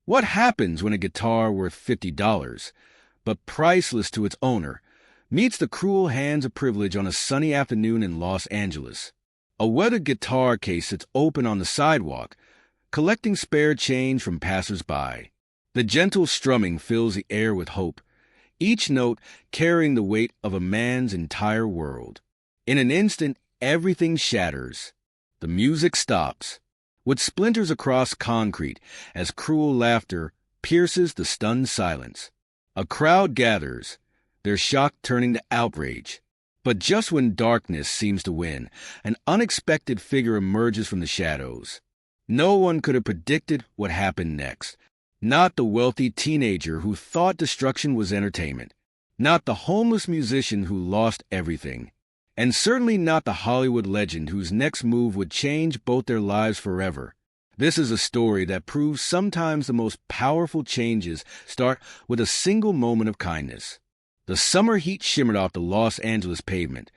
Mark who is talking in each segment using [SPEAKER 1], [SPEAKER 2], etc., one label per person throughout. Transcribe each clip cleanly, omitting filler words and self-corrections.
[SPEAKER 1] What happens when a guitar worth $50, but priceless to its owner, meets the cruel hands of privilege on a sunny afternoon in Los Angeles? A weathered guitar case sits open on the sidewalk, collecting spare change from passers-by. The gentle strumming fills the air with hope, each note carrying the weight of a man's entire world. In an instant, everything shatters. The music stops, with splinters across concrete as cruel laughter pierces the stunned silence. A crowd gathers, their shock turning to outrage. But just when darkness seems to win, an unexpected figure emerges from the shadows. No one could have predicted what happened next. Not the wealthy teenager who thought destruction was entertainment. Not the homeless musician who lost everything. And certainly not the Hollywood legend whose next move would change both their lives forever. This is a story that proves sometimes the most powerful changes start with a single moment of kindness. The summer heat shimmered off the Los Angeles pavement,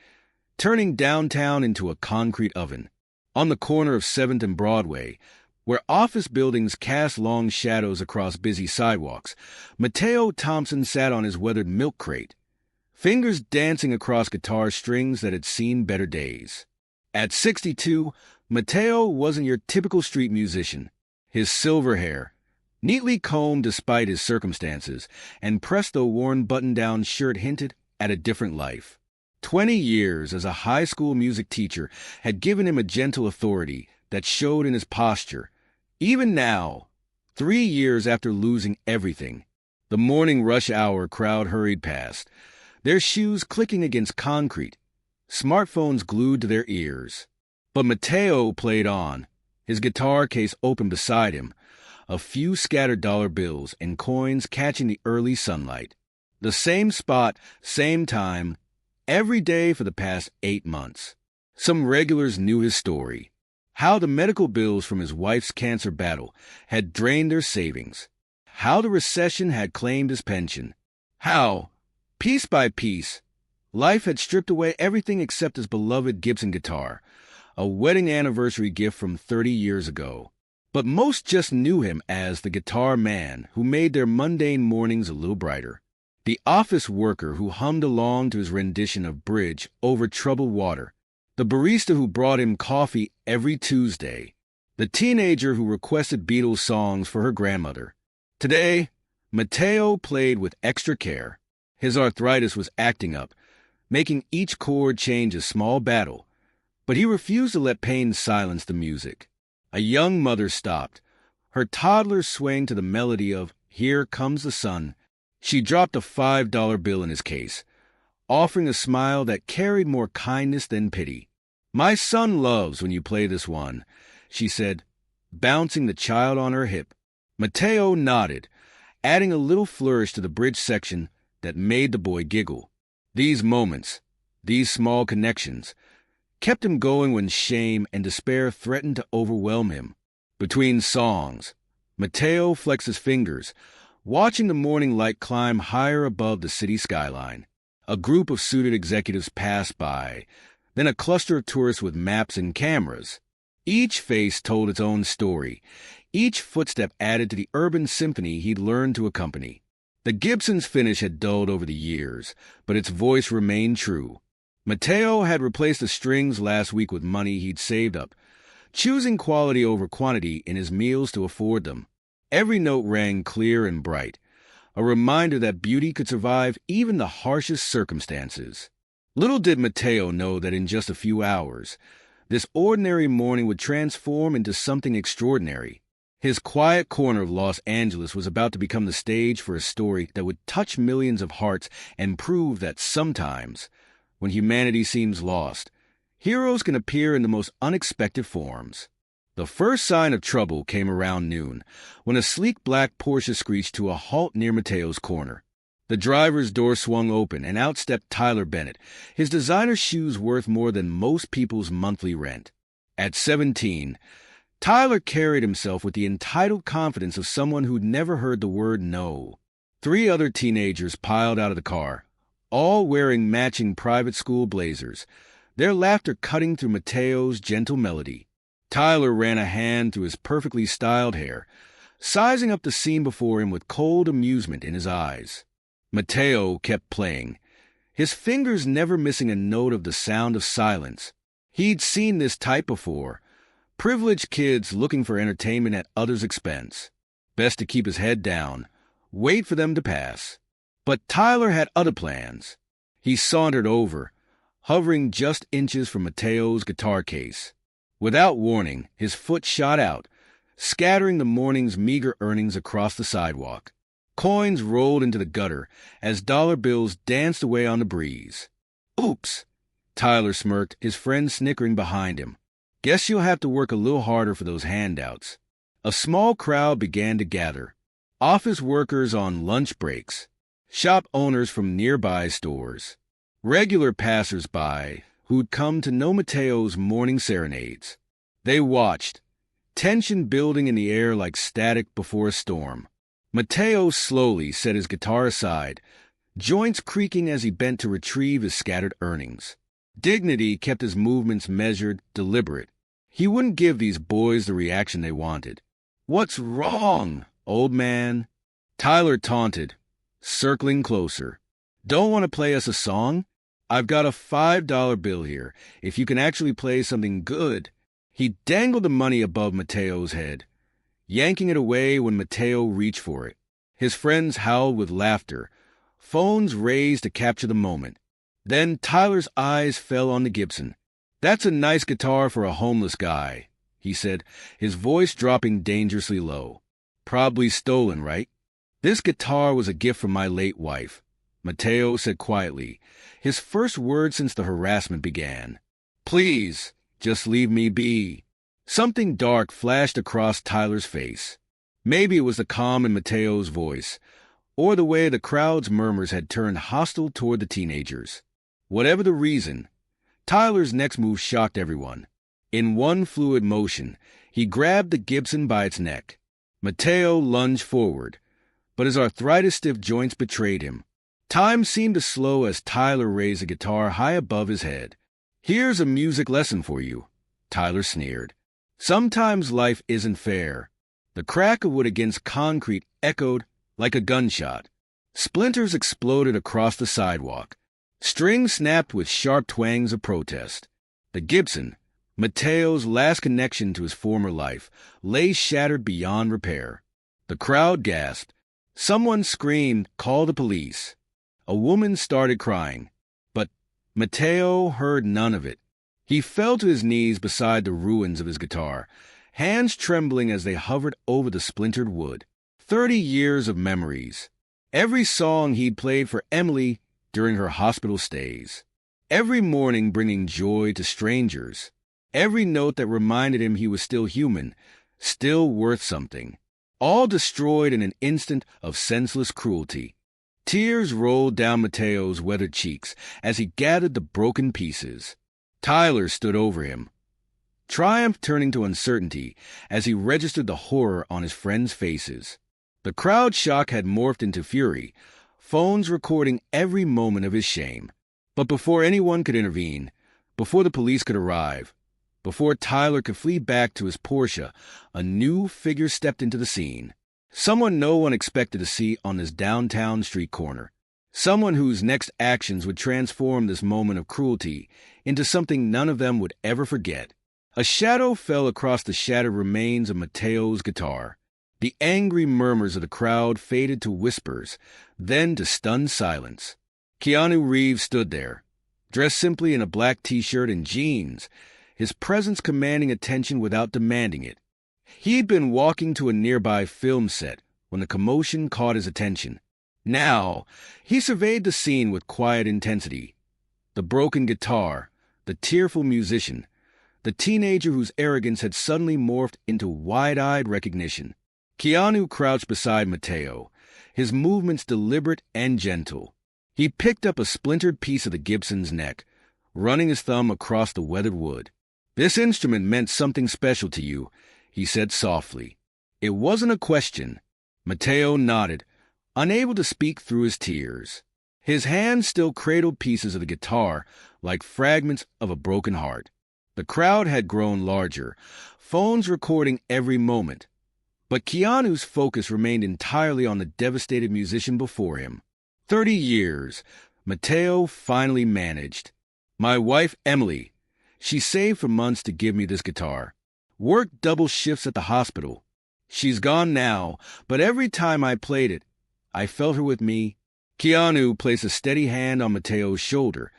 [SPEAKER 1] turning downtown into a concrete oven. On the corner of 7th and Broadway, where office buildings cast long shadows across busy sidewalks, Mateo Thompson sat on his weathered milk crate, fingers dancing across guitar strings that had seen better days. At 62, Mateo wasn't your typical street musician. His silver hair, neatly combed despite his circumstances, and presto-worn button-down shirt hinted at a different life. 20 years as a high school music teacher had given him a gentle authority that showed in his posture. Even now, 3 years after losing everything, the morning rush hour crowd hurried past, their shoes clicking against concrete, smartphones glued to their ears. But Mateo played on, his guitar case open beside him, a few scattered dollar bills and coins catching the early sunlight. The same spot, same time, every day for the past 8 months. Some regulars knew his story, how the medical bills from his wife's cancer battle had drained their savings, how the recession had claimed his pension, how, piece by piece, life had stripped away everything except his beloved Gibson guitar, a wedding anniversary gift from 30 years ago. But most just knew him as the guitar man who made their mundane mornings a little brighter, the office worker who hummed along to his rendition of Bridge Over Troubled Water, the barista who brought him coffee every Tuesday, the teenager who requested Beatles songs for her grandmother. Today, Mateo played with extra care. His arthritis was acting up, making each chord change a small battle, but he refused to let pain silence the music. A young mother stopped, her toddler swaying to the melody of Here Comes the Sun. She dropped a $5 bill in his case, offering a smile that carried more kindness than pity. "My son loves when you play this one," she said, bouncing the child on her hip. Mateo nodded, adding a little flourish to the bridge section that made the boy giggle. These moments, these small connections, kept him going when shame and despair threatened to overwhelm him. Between songs, Mateo flexed his fingers, watching the morning light climb higher above the city skyline. A group of suited executives passed by, then a cluster of tourists with maps and cameras. Each face told its own story. Each footstep added to the urban symphony he'd learned to accompany. The Gibson's finish had dulled over the years, but its voice remained true. Mateo had replaced the strings last week with money he'd saved up, choosing quality over quantity in his meals to afford them. Every note rang clear and bright, a reminder that beauty could survive even the harshest circumstances. Little did Mateo know that in just a few hours, this ordinary morning would transform into something extraordinary. His quiet corner of Los Angeles was about to become the stage for a story that would touch millions of hearts and prove that sometimes, when humanity seems lost, heroes can appear in the most unexpected forms. The first sign of trouble came around noon, when a sleek black Porsche screeched to a halt near Mateo's corner. The driver's door swung open, and out stepped Tyler Bennett, his designer shoes worth more than most people's monthly rent. At 17, Tyler carried himself with the entitled confidence of someone who'd never heard the word no. 3 other teenagers piled out of the car, all wearing matching private school blazers, their laughter cutting through Mateo's gentle melody. Tyler ran a hand through his perfectly styled hair, sizing up the scene before him with cold amusement in his eyes. Mateo kept playing, his fingers never missing a note of the sound of silence. He'd seen this type before, privileged kids looking for entertainment at others' expense. Best to keep his head down, wait for them to pass. But Tyler had other plans. He sauntered over, hovering just inches from Mateo's guitar case. Without warning, his foot shot out, scattering the morning's meager earnings across the sidewalk. Coins rolled into the gutter as dollar bills danced away on the breeze. "Oops," Tyler smirked, his friend snickering behind him. "Guess you'll have to work a little harder for those handouts." A small crowd began to gather. Office workers on lunch breaks, shop owners from nearby stores, regular passers-by who'd come to know Mateo's morning serenades. They watched, tension building in the air like static before a storm. Mateo slowly set his guitar aside, joints creaking as he bent to retrieve his scattered earnings. Dignity kept his movements measured, deliberate. He wouldn't give these boys the reaction they wanted. "What's wrong, old man?" Tyler taunted, circling closer. "Don't want to play us a song? I've got a $5 bill here, if you can actually play something good." He dangled the money above Mateo's head, yanking it away when Mateo reached for it. His friends howled with laughter, phones raised to capture the moment. Then Tyler's eyes fell on the Gibson. "That's a nice guitar for a homeless guy," he said, his voice dropping dangerously low. "Probably stolen, right?" "This guitar was a gift from my late wife," Mateo said quietly, his first word since the harassment began. "Please, just leave me be." Something dark flashed across Tyler's face. Maybe it was the calm in Mateo's voice, or the way the crowd's murmurs had turned hostile toward the teenagers. Whatever the reason, Tyler's next move shocked everyone. In one fluid motion, he grabbed the Gibson by its neck. Mateo lunged forward, but his arthritis-stiff joints betrayed him. Time seemed to slow as Tyler raised the guitar high above his head. "Here's a music lesson for you," Tyler sneered. "Sometimes life isn't fair." The crack of wood against concrete echoed like a gunshot. Splinters exploded across the sidewalk. Strings snapped with sharp twangs of protest. The Gibson, Mateo's last connection to his former life, lay shattered beyond repair. The crowd gasped. Someone screamed, "Call the police." A woman started crying, but Mateo heard none of it. He fell to his knees beside the ruins of his guitar, hands trembling as they hovered over the splintered wood. 30 years of memories. Every song he'd played for Emily during her hospital stays. Every morning bringing joy to strangers. Every note that reminded him he was still human, still worth something. All destroyed in an instant of senseless cruelty. Tears rolled down Mateo's weathered cheeks as he gathered the broken pieces. Tyler stood over him, triumph turning to uncertainty as he registered the horror on his friends' faces. The crowd shock had morphed into fury, phones recording every moment of his shame. But before anyone could intervene, before the police could arrive, before Tyler could flee back to his Porsche, a new figure stepped into the scene. Someone no one expected to see on this downtown street corner. Someone whose next actions would transform this moment of cruelty into something none of them would ever forget. A shadow fell across the shattered remains of Mateo's guitar. The angry murmurs of the crowd faded to whispers, then to stunned silence. Keanu Reeves stood there, dressed simply in a black t-shirt and jeans, his presence commanding attention without demanding it. He'd been walking to a nearby film set when the commotion caught his attention. Now, he surveyed the scene with quiet intensity. The broken guitar, the tearful musician, the teenager whose arrogance had suddenly morphed into wide-eyed recognition. Keanu crouched beside Mateo, his movements deliberate and gentle. He picked up a splintered piece of the Gibson's neck, running his thumb across the weathered wood. "This instrument meant something special to you," he said softly. It wasn't a question. Mateo nodded, unable to speak through his tears. His hands still cradled pieces of the guitar like fragments of a broken heart. The crowd had grown larger, phones recording every moment. But Keanu's focus remained entirely on the devastated musician before him. 30 years, Mateo finally managed. My wife, Emily, she saved for months to give me this guitar. Worked double shifts at the hospital. She's gone now, but every time I played it, I felt her with me. Keanu placed a steady hand on Mateo's shoulder,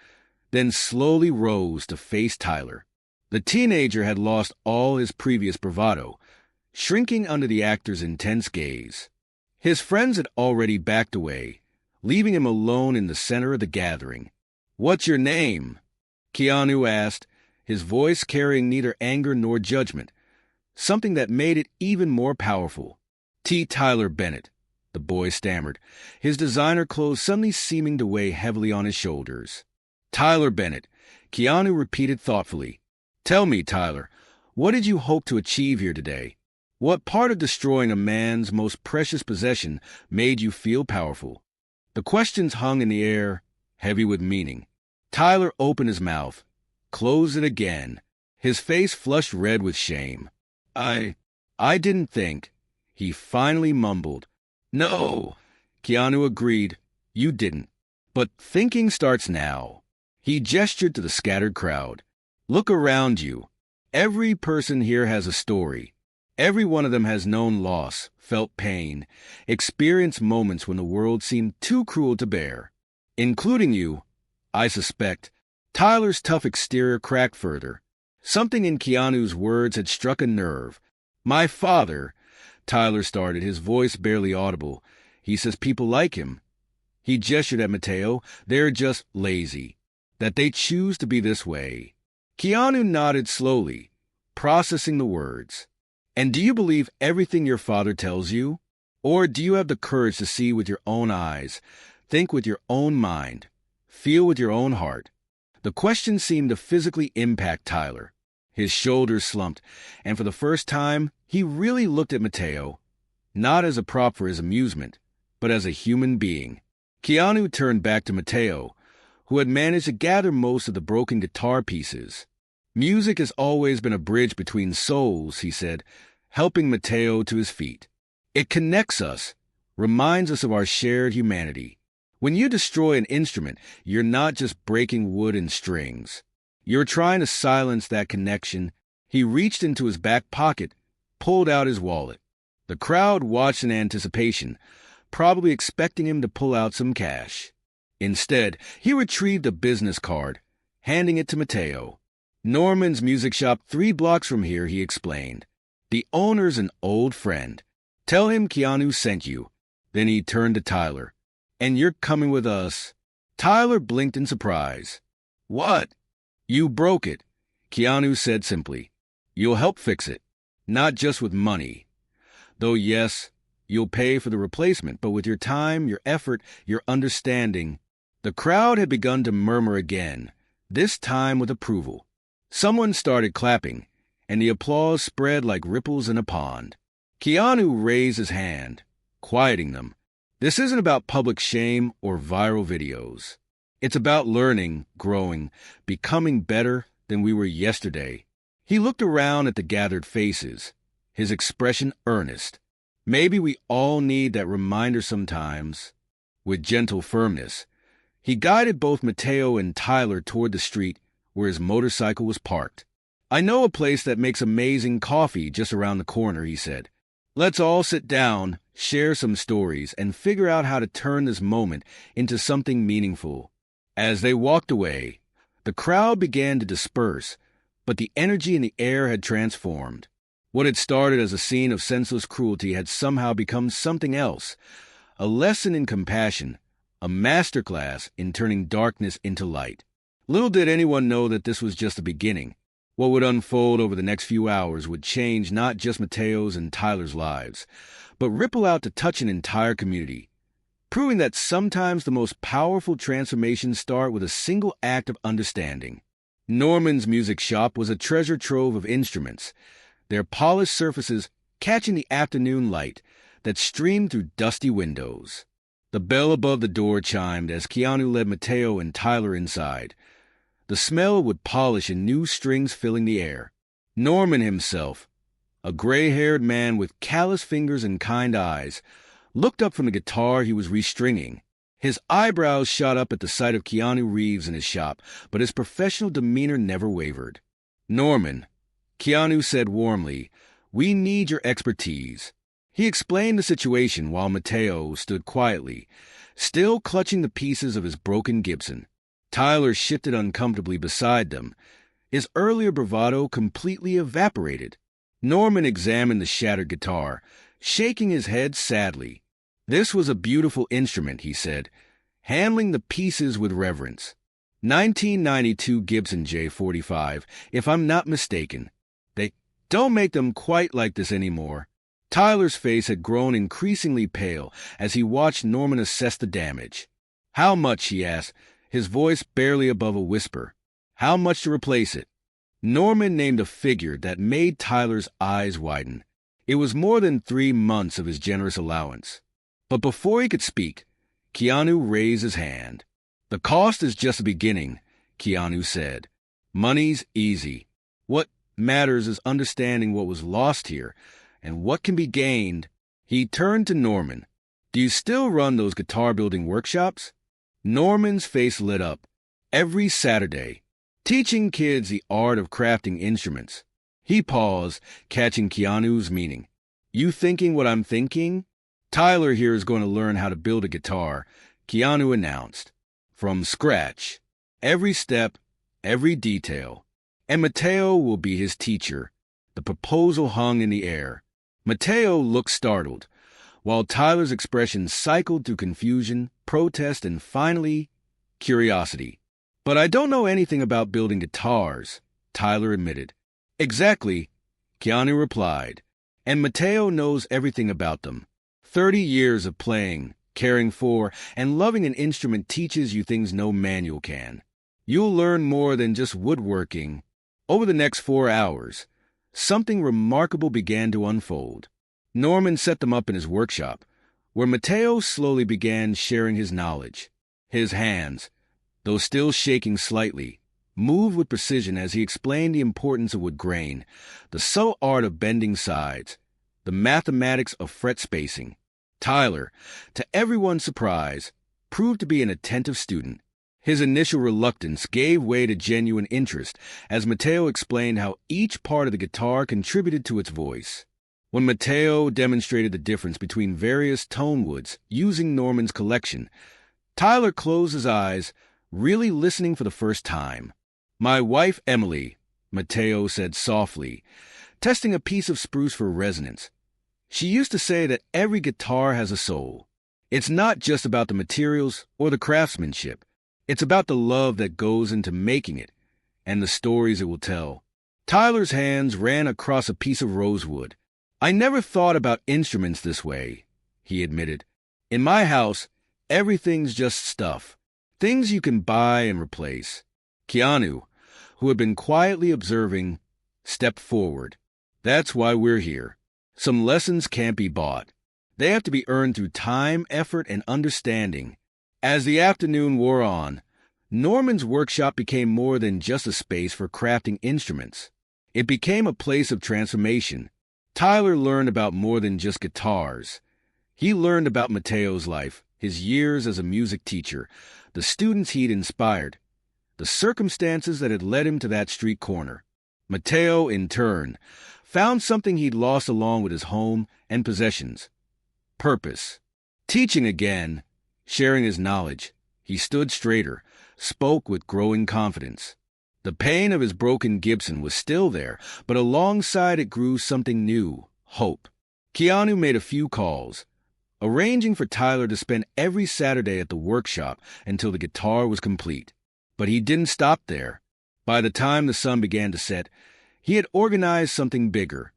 [SPEAKER 1] then slowly rose to face Tyler. The teenager had lost all his previous bravado, shrinking under the actor's intense gaze. His friends had already backed away, leaving him alone in the center of the gathering. "What's your name?" Keanu asked, his voice carrying neither anger nor judgment, something that made it even more powerful. "T. Tyler Bennett," the boy stammered, his designer clothes suddenly seeming to weigh heavily on his shoulders. "Tyler Bennett," Keanu repeated thoughtfully. "Tell me, Tyler, what did you hope to achieve here today? What part of destroying a man's most precious possession made you feel powerful?" The questions hung in the air, heavy with meaning. Tyler opened his mouth, closed it again, his face flushed red with shame. I didn't think," he finally mumbled. "No," Keanu agreed, "you didn't. But thinking starts now." He gestured to the scattered crowd. "Look around you. Every person here has a story. Every one of them has known loss, felt pain, experienced moments when the world seemed too cruel to bear. Including you, I suspect." Tyler's tough exterior cracked further. Something in Keanu's words had struck a nerve. "My father," Tyler started, his voice barely audible. "He says people like him." He gestured at Mateo. "They're just lazy. That they choose to be this way." Keanu nodded slowly, processing the words. "And do you believe everything your father tells you? Or do you have the courage to see with your own eyes, think with your own mind, feel with your own heart?" The question seemed to physically impact Tyler. His shoulders slumped, and for the first time, he really looked at Mateo, not as a prop for his amusement, but as a human being. Keanu turned back to Mateo, who had managed to gather most of the broken guitar pieces. "Music has always been a bridge between souls," he said, helping Mateo to his feet. "It connects us, reminds us of our shared humanity. When you destroy an instrument, you're not just breaking wood and strings. You're trying to silence that connection." He reached into his back pocket, pulled out his wallet. The crowd watched in anticipation, probably expecting him to pull out some cash. Instead, he retrieved a business card, handing it to Mateo. "Norman's music shop 3 blocks from here," he explained. "The owner's an old friend. Tell him Keanu sent you." Then he turned to Tyler. "And you're coming with us." Tyler blinked in surprise. "What?" "You broke it," Keanu said simply. "You'll help fix it. Not just with money. Though yes, you'll pay for the replacement, but with your time, your effort, your understanding." The crowd had begun to murmur again, this time with approval. Someone started clapping, and the applause spread like ripples in a pond. Keanu raised his hand, quieting them. "This isn't about public shame or viral videos. It's about learning, growing, becoming better than we were yesterday." He looked around at the gathered faces, his expression earnest. Maybe we all need that reminder sometimes. With gentle firmness, he guided both Mateo and Tyler toward the street where his motorcycle was parked. "I know a place that makes amazing coffee just around the corner," he said. "Let's all sit down, share some stories, and figure out how to turn this moment into something meaningful." As they walked away, the crowd began to disperse, but the energy in the air had transformed. What had started as a scene of senseless cruelty had somehow become something else, a lesson in compassion, a masterclass in turning darkness into light. Little did anyone know that this was just the beginning. What would unfold over the next few hours would change not just Mateo's and Tyler's lives, but ripple out to touch an entire community, proving that sometimes the most powerful transformations start with a single act of understanding. Norman's music shop was a treasure trove of instruments, their polished surfaces catching the afternoon light that streamed through dusty windows. The bell above the door chimed as Keanu led Mateo and Tyler inside, the smell of wood polish and new strings filling the air. Norman himself, A gray-haired man with callous fingers and kind eyes looked up from the guitar he was restringing. His eyebrows shot up at the sight of Keanu Reeves in his shop, but his professional demeanor never wavered. "Norman," Keanu said warmly, "we need your expertise." He explained the situation while Mateo stood quietly, still clutching the pieces of his broken Gibson. Tyler shifted uncomfortably beside them, his earlier bravado completely evaporated. Norman examined the shattered guitar, shaking his head sadly. "This was a beautiful instrument," he said, handling the pieces with reverence. 1992 Gibson J45, if I'm not mistaken. They don't make them quite like this anymore. Tyler's face had grown increasingly pale as he watched Norman assess the damage. "How much?" he asked, his voice barely above a whisper. "How much to replace it?" Norman named a figure that made Tyler's eyes widen. It was more than 3 months of his generous allowance. But before he could speak, Keanu raised his hand. "The cost is just the beginning," Keanu said. "Money's easy. What matters is understanding what was lost here and what can be gained." He turned to Norman. "Do you still run those guitar-building workshops?" Norman's face lit up. "Every Saturday, teaching kids the art of crafting instruments." He paused, catching Keanu's meaning. "You thinking what I'm thinking?" "Tyler here is going to learn how to build a guitar," Keanu announced. "From scratch. Every step, every detail. And Mateo will be his teacher." The proposal hung in the air. Mateo looked startled, while Tyler's expression cycled through confusion, protest, and finally, curiosity. "But I don't know anything about building guitars," Tyler admitted. "Exactly," Keanu replied. "And Mateo knows everything about them. 30 years of playing, caring for, and loving an instrument teaches you things no manual can. You'll learn more than just woodworking." Over the next 4 hours, something remarkable began to unfold. Norman set them up in his workshop, where Mateo slowly began sharing his knowledge. His hands, though still shaking slightly, moved with precision as he explained the importance of wood grain, the subtle art of bending sides, the mathematics of fret spacing. Tyler, to everyone's surprise, proved to be an attentive student. His initial reluctance gave way to genuine interest as Mateo explained how each part of the guitar contributed to its voice. When Mateo demonstrated the difference between various tone woods using Norman's collection, Tyler closed his eyes, really listening for the first time. "My wife, Emily," Mateo said softly, testing a piece of spruce for resonance. "She used to say that every guitar has a soul. It's not just about the materials or the craftsmanship. It's about the love that goes into making it and the stories it will tell." Tyler's hands ran across a piece of rosewood. "I never thought about instruments this way," he admitted. "In my house, everything's just stuff. Things you can buy and replace." Keanu, who had been quietly observing, stepped forward. "That's why we're here. Some lessons can't be bought. They have to be earned through time, effort, and understanding." As the afternoon wore on, Norman's workshop became more than just a space for crafting instruments. It became a place of transformation. Tyler learned about more than just guitars. He learned about Mateo's life, his years as a music teacher, the students he'd inspired, the circumstances that had led him to that street corner. Mateo, in turn, found something he'd lost along with his home and possessions: purpose. Teaching again, sharing his knowledge, he stood straighter, spoke with growing confidence. The pain of his broken Gibson was still there, but alongside it grew something new: hope. Keanu made a few calls, arranging for Tyler to spend every Saturday at the workshop until the guitar was complete. But he didn't stop there. By the time the sun began to set, he had organized something bigger: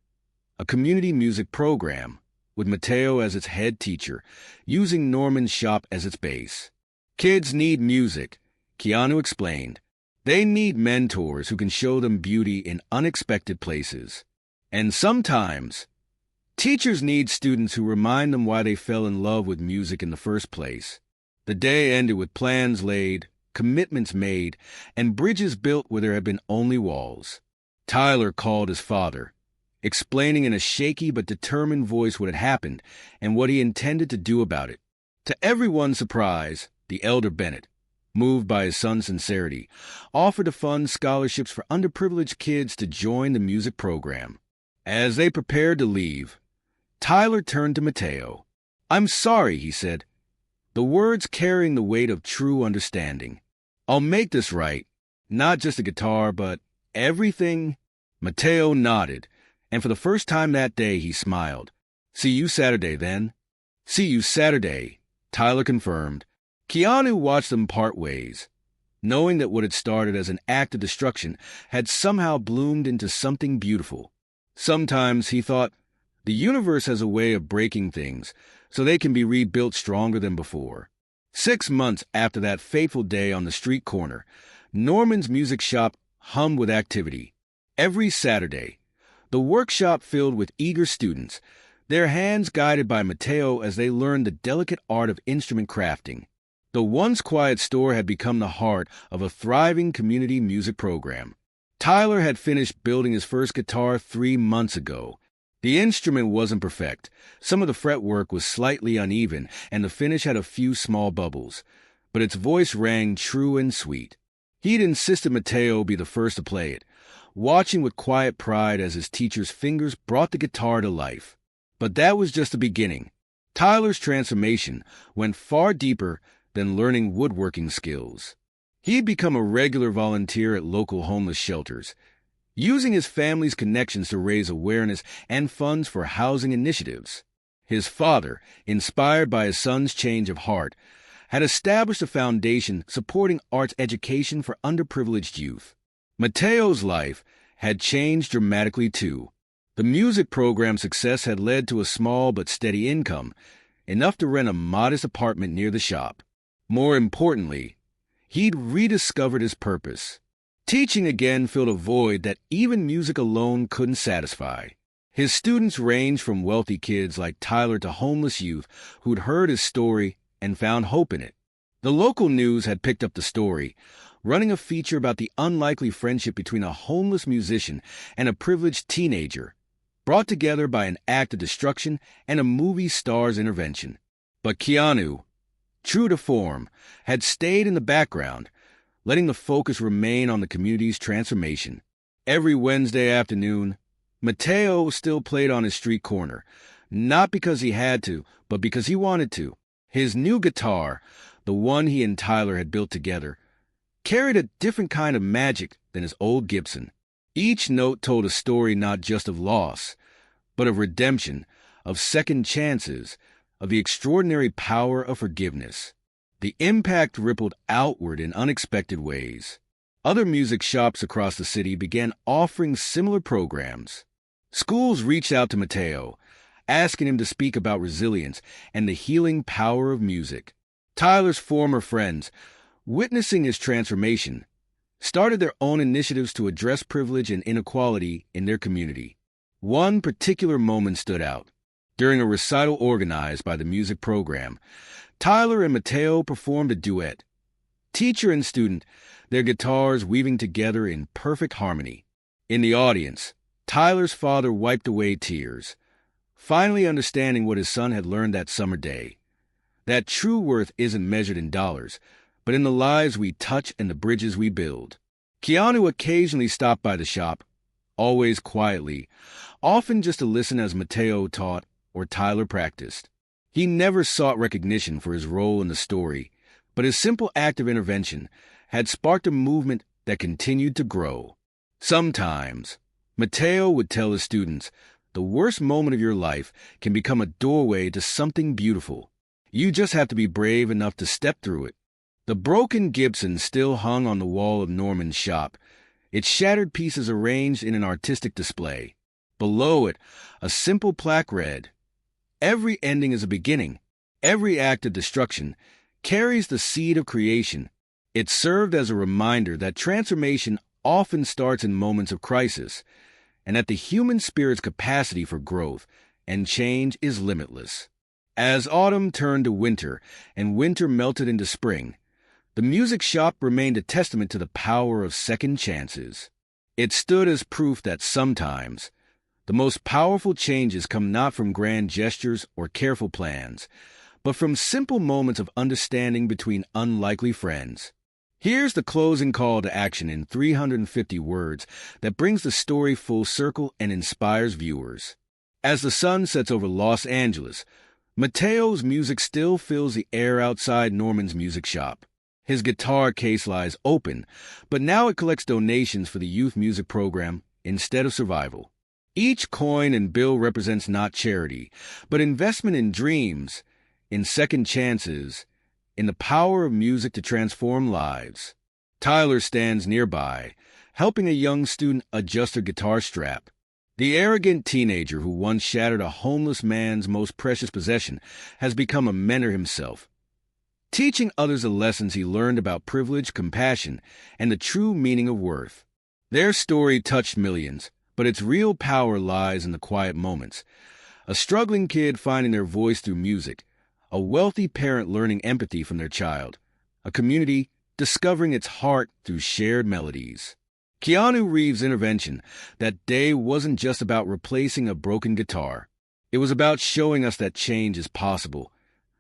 [SPEAKER 1] a community music program, with Mateo as its head teacher, using Norman's shop as its base. "Kids need music," Keanu explained. "They need mentors who can show them beauty in unexpected places. And sometimes, teachers need students who remind them why they fell in love with music in the first place." The day ended with plans laid, commitments made, and bridges built where there had been only walls. Tyler called his father. explaining in a shaky but determined voice what had happened and what he intended to do about it. To everyone's surprise, the elder Bennett, moved by his son's sincerity, offered to fund scholarships for underprivileged kids to join the music program. As they prepared to leave, Tyler turned to Mateo. "I'm sorry," he said, the words carrying the weight of true understanding. "I'll make this right. Not just the guitar, but everything." Mateo nodded, and for the first time that day he smiled. "See you Saturday, then." "See you Saturday," Tyler confirmed. Keanu watched them part ways, knowing that what had started as an act of destruction had somehow bloomed into something beautiful. Sometimes, he thought, the universe has a way of breaking things so they can be rebuilt stronger than before. 6 months after that fateful day on the street corner, Norman's music shop hummed with activity. Every Saturday, the workshop filled with eager students, their hands guided by Mateo as they learned the delicate art of instrument crafting. The once quiet store had become the heart of a thriving community music program. Tyler had finished building his first guitar 3 months ago. The instrument wasn't perfect. Some of the fretwork was slightly uneven, and the finish had a few small bubbles, but its voice rang true and sweet. He'd insisted Mateo be the first to play it, watching with quiet pride as his teacher's fingers brought the guitar to life. But that was just the beginning. Tyler's transformation went far deeper than learning woodworking skills. He'd become a regular volunteer at local homeless shelters, using his family's connections to raise awareness and funds for housing initiatives. His father, inspired by his son's change of heart, had established a foundation supporting arts education for underprivileged youth. Mateo's life had changed dramatically too. The music program's success had led to a small but steady income, enough to rent a modest apartment near the shop. More importantly, he'd rediscovered his purpose. Teaching again filled a void that even music alone couldn't satisfy. His students ranged from wealthy kids like Tyler to homeless youth who'd heard his story and found hope in it. The local news had picked up the story, running a feature about the unlikely friendship between a homeless musician and a privileged teenager, brought together by an act of destruction and a movie star's intervention. But Keanu, true to form, had stayed in the background, letting the focus remain on the community's transformation. Every Wednesday afternoon, Mateo still played on his street corner, not because he had to, but because he wanted to. His new guitar, the one he and Tyler had built together, carried a different kind of magic than his old Gibson. Each note told a story not just of loss, but of redemption, of second chances, of the extraordinary power of forgiveness. The impact rippled outward in unexpected ways. Other music shops across the city began offering similar programs. Schools reached out to Mateo, asking him to speak about resilience and the healing power of music. Tyler's former friends, witnessing his transformation, started their own initiatives to address privilege and inequality in their community. One particular moment stood out. During a recital organized by the music program, Tyler and Mateo performed a duet. Teacher and student, their guitars weaving together in perfect harmony. In the audience, Tyler's father wiped away tears, finally understanding what his son had learned that summer day. That true worth isn't measured in dollars, but in the lives we touch and the bridges we build. Keanu occasionally stopped by the shop, always quietly, often just to listen as Mateo taught or Tyler practiced. He never sought recognition for his role in the story, but his simple act of intervention had sparked a movement that continued to grow. Sometimes, Mateo would tell his students, the worst moment of your life can become a doorway to something beautiful. You just have to be brave enough to step through it. The broken Gibson still hung on the wall of Norman's shop, its shattered pieces arranged in an artistic display. Below it, a simple plaque read, "Every ending is a beginning. Every act of destruction carries the seed of creation." It served as a reminder that transformation often starts in moments of crisis, and that the human spirit's capacity for growth and change is limitless. As autumn turned to winter and winter melted into spring, the music shop remained a testament to the power of second chances. It stood as proof that sometimes The most powerful changes come not from grand gestures or careful plans, but from simple moments of understanding between unlikely friends. Here's the closing call to action in 350 words that brings the story full circle and inspires viewers. As the sun sets over Los Angeles, Mateo's music still fills the air outside Norman's music shop. His guitar case lies open, but now it collects donations for the youth music program instead of survival. Each coin and bill represents not charity, but investment in dreams, in second chances, in the power of music to transform lives. Tyler stands nearby, helping a young student adjust her guitar strap. The arrogant teenager who once shattered a homeless man's most precious possession has become a mentor himself, teaching others the lessons he learned about privilege, compassion, and the true meaning of worth. Their story touched millions, but its real power lies in the quiet moments. A struggling kid finding their voice through music, a wealthy parent learning empathy from their child, a community discovering its heart through shared melodies. Keanu Reeves' intervention that day wasn't just about replacing a broken guitar. It was about showing us that change is possible,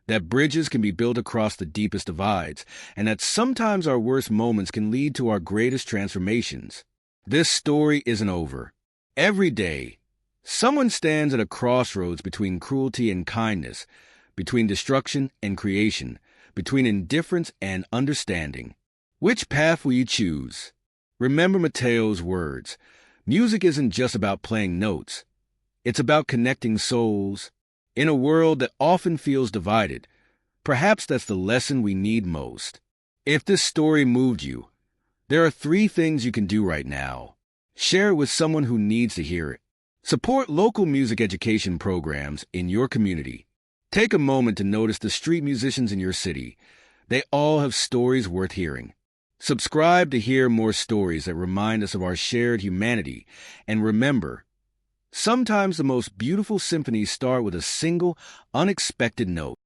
[SPEAKER 1] that bridges can be built across the deepest divides, and that sometimes our worst moments can lead to our greatest transformations. This story isn't over. Every day, someone stands at a crossroads between cruelty and kindness, between destruction and creation, between indifference and understanding. Which path will you choose? Remember Mateo's words. Music isn't just about playing notes. It's about connecting souls. In a world that often feels divided, perhaps that's the lesson we need most. If this story moved you, there are 3 things you can do right now. Share it with someone who needs to hear it. Support local music education programs in your community. Take a moment to notice the street musicians in your city. They all have stories worth hearing. Subscribe to hear more stories that remind us of our shared humanity. And remember, sometimes the most beautiful symphonies start with a single, unexpected note.